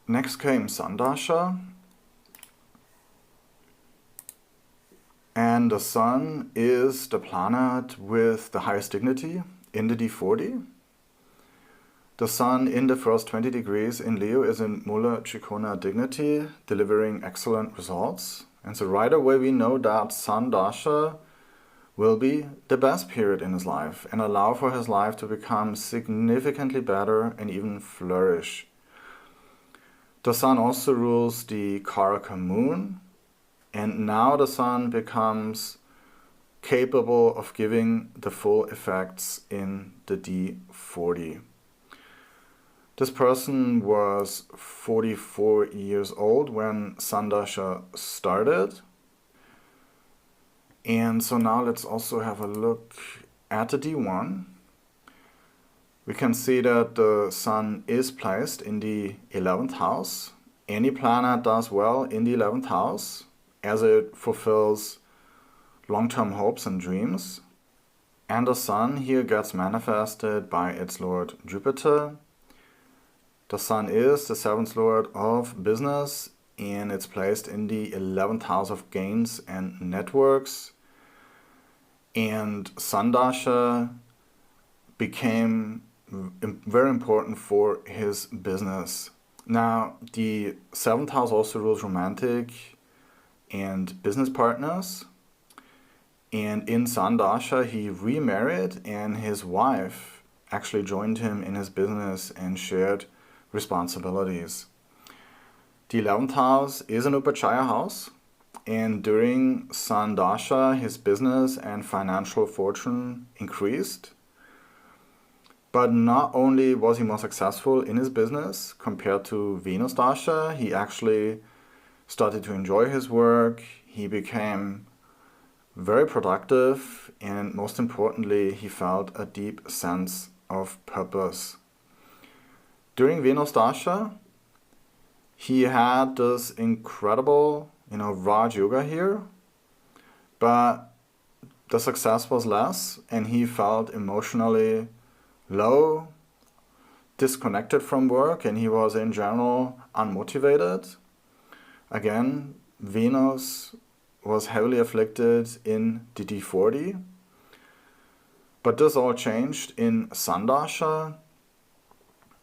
Next came Sun Dasha. And the Sun is the planet with the highest dignity in the D40. The Sun in the first 20 degrees in Leo is in Mula Trikona dignity, delivering excellent results. And so right away we know that Sun Dasha will be the best period in his life and allow for his life to become significantly better and even flourish. The Sun also rules the Karaka moon, and now the Sun becomes capable of giving the full effects in the D40. This person was 44 years old when Sun Dasha started. And so now let's also have a look at the D1. We can see that the Sun is placed in the 11th house. Any planet does well in the 11th house as it fulfills long-term hopes and dreams. And the Sun here gets manifested by its Lord Jupiter. The Sun is the 7th Lord of business, and it's placed in the 11th house of gains and networks. And Sun Dasha became very important for his business. Now, the 7th house also rules romantic and business partners. And in Sun Dasha, he remarried, and his wife actually joined him in his business and shared responsibilities. The 11th house is an Upachaya house, and during Sun Dasha, his business and financial fortune increased. But not only was he more successful in his business compared to Venus Dasha, he actually started to enjoy his work. He became very productive, and most importantly, he felt a deep sense of purpose. During Venus Dasha, he had this incredible, Raj Yoga here, but the success was less, and he felt emotionally low, disconnected from work, and he was in general unmotivated. Again, Venus was heavily afflicted in the D40, but this all changed in Sun Dasha.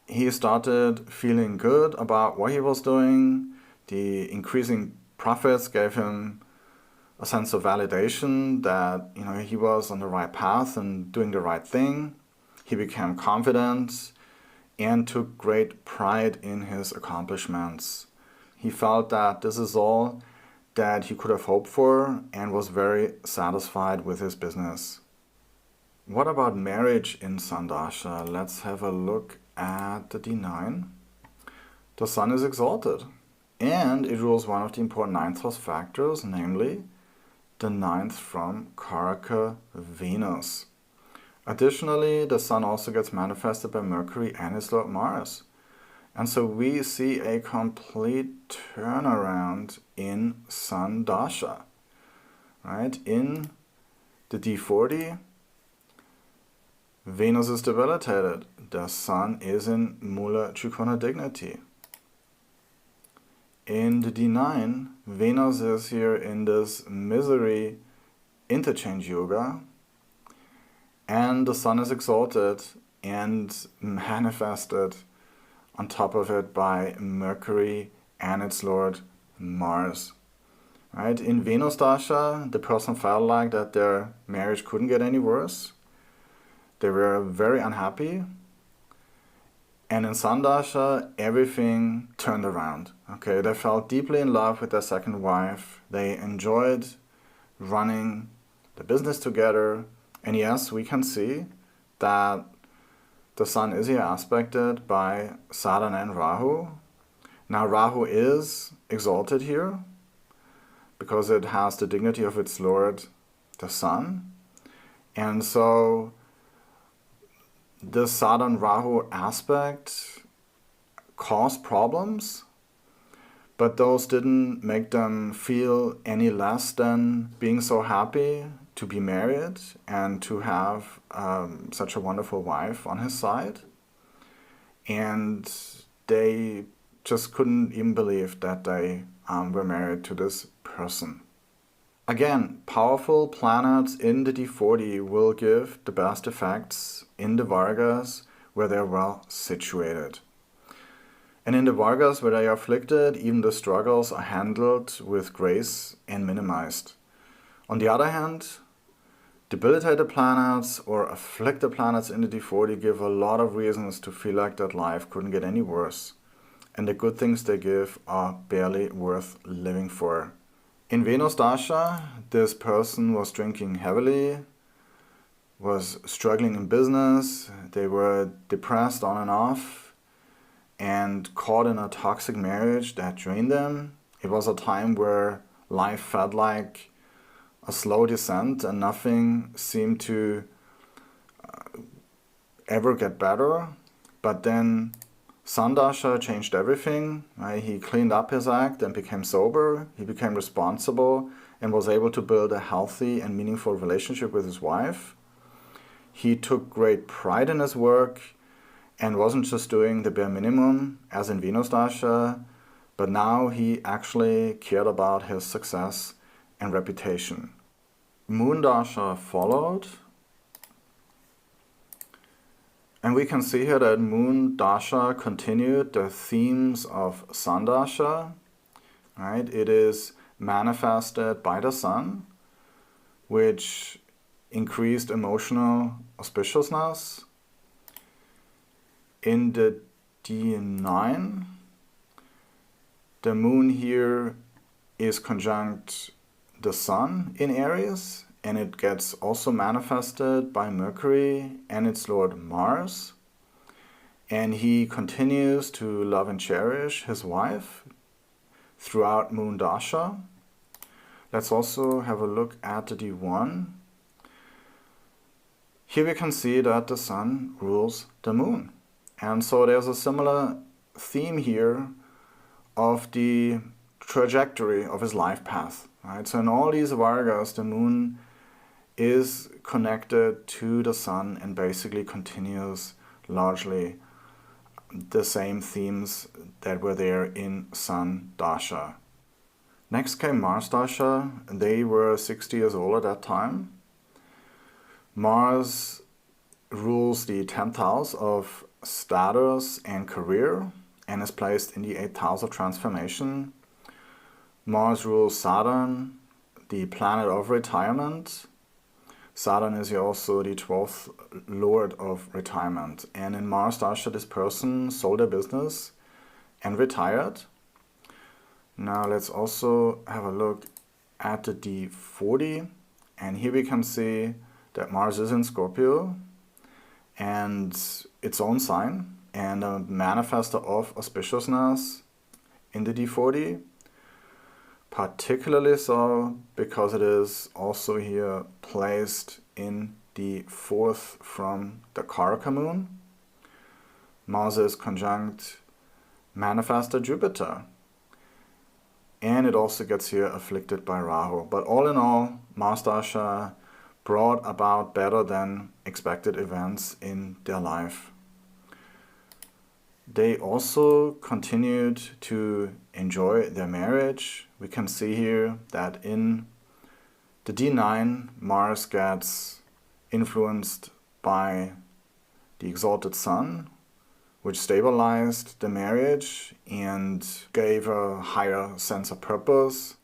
He started feeling good about what he was doing. The increasing profits gave him a sense of validation that he was on the right path and doing the right thing. He became confident and took great pride in his accomplishments. He felt that this is all that he could have hoped for and was very satisfied with his business. What about marriage in Sun Dasha? Let's have a look at the D9. The Sun is exalted, and it rules one of the important 9th house factors, namely the 9th from Karaka Venus. Additionally, the Sun also gets manifested by Mercury and its Lord Mars. And so we see a complete turnaround in Sun Dasha, right? In the D40, Venus is debilitated. The Sun is in Mula Trikona dignity. In the D9, Venus is here in this misery interchange yoga, and the Sun is exalted and manifested on top of it by Mercury and its Lord Mars. Right? In Venus Dasha, the person felt like that their marriage couldn't get any worse. They were very unhappy. And in Sun Dasha, everything turned around. Okay, they felt deeply in love with their second wife. They enjoyed running the business together. And yes, we can see that the Sun is here aspected by Saturn and Rahu. Now Rahu is exalted here because it has the dignity of its Lord, the Sun. And so this Saturn-Rahu aspect caused problems, but those didn't make them feel any less than being so happy to be married and to have such a wonderful wife on his side. And they just couldn't even believe that they were married to this person. Again, powerful planets in the D40 will give the best effects in the Vargas where they're well situated. And in the Vargas where they are afflicted, even the struggles are handled with grace and minimized. On the other hand, debilitated planets or afflicted planets in the D40 give a lot of reasons to feel like that life couldn't get any worse. And the good things they give are barely worth living for. In Venus Dasha, this person was drinking heavily, was struggling in business, they were depressed on and off, and caught in a toxic marriage that drained them. It was a time where life felt like a slow descent and nothing seemed to ever get better. But then Sun Dasha changed everything. Right? He cleaned up his act and became sober. He became responsible and was able to build a healthy and meaningful relationship with his wife. He took great pride in his work and wasn't just doing the bare minimum as in Venus Dasha, but now he actually cared about his success and reputation. Moon Dasha followed. And we can see here that Moon Dasha continued the themes of Sun Dasha. Right? It is manifested by the Sun, which increased emotional auspiciousness. In the D9, the Moon here is conjunct the Sun in Aries, and it gets also manifested by Mercury and its Lord Mars. And he continues to love and cherish his wife throughout Moon Dasha. Let's also have a look at the D1. Here we can see that the Sun rules the Moon. And so there's a similar theme here of the trajectory of his life path. Right? So in all these Vargas, the Moon is connected to the Sun and basically continues largely the same themes that were there in Sun Dasha. Next came Mars Dasha. They were 60 years old at that time. Mars rules the 10th house of status and career and is placed in the 8th house of transformation. Mars rules Saturn, the planet of retirement. Saturn is also the 12th lord of retirement. And in Mars Dasha, this person sold their business and retired. Now let's also have a look at the D40. And here we can see that Mars is in Scorpio and its own sign and a manifestor of auspiciousness in the D40. Particularly so because it is also here placed in the 4th from the Karaka moon. Mars is conjunct manifestor Jupiter. And it also gets here afflicted by Rahu. But all in all, Mars Dasha brought about better than expected events in their life. They also continued to enjoy their marriage. We can see here that in the D9, Mars gets influenced by the exalted Sun, which stabilized the marriage and gave a higher sense of purpose.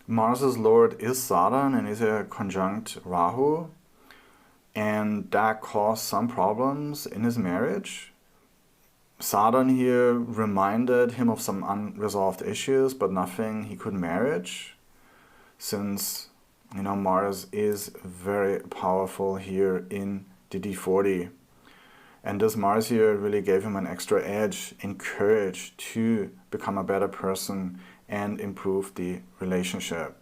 Mars's lord is Saturn and is a conjunct Rahu, and that caused some problems in his marriage. Saturn here reminded him of some unresolved issues, but nothing he could manage, since Mars is very powerful here in the D40. And this Mars here really gave him an extra edge and courage to become a better person and improve the relationship.